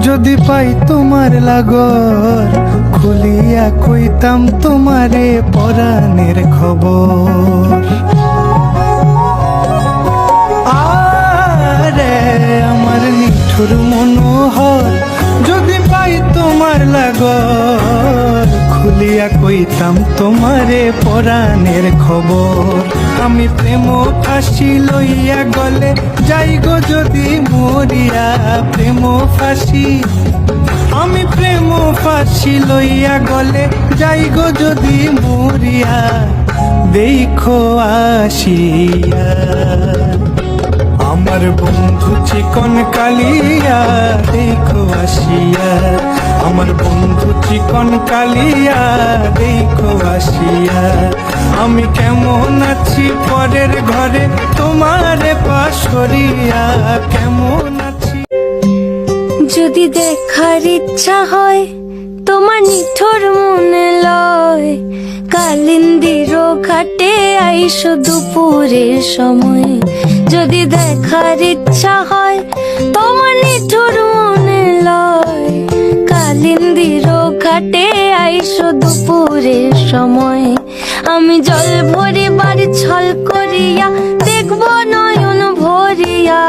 যদি পাই তোমার লাগর খুলিয়া কইতাম তোমারে পরাণের খবর। আরে আমার নিঠুর মনোহর যদি পাই তোমার লাগর খুলিয়া কইতাম তোমারে পরাণের খবর। আমি প্রেম ফাঁসি লইয়া গলে যাই গো যদি মরিয়া, প্রেম ফাঁসি আমি প্রেম ফাঁসি লইয়া গলে যাই গো যদি মরিয়া, দেখো আসিয়া আমার বন্ধু চিকন কালিয়া, দেখো আসিয়া আমার বন্ধু চিকন কালিয়া, দেখো আসিয়া আমি কেমন আছি পরের ঘরে তোমারে পাশরিয়া, কেমন আছি। যদি দেখার ইচ্ছা হয় তোমার নিঠুর মনে লয়, কালিন্দির ঘাটে আইসো দুপুরের সময়। যদি দেখার ইচ্ছা হয় তোমার নিঠুর মনে লয়, কালিন্দির ঘাটে আইসো দুপুরের সময়। আমি জল ভরিবার ছল করিয়া দেখব নয়ন ভরিয়া,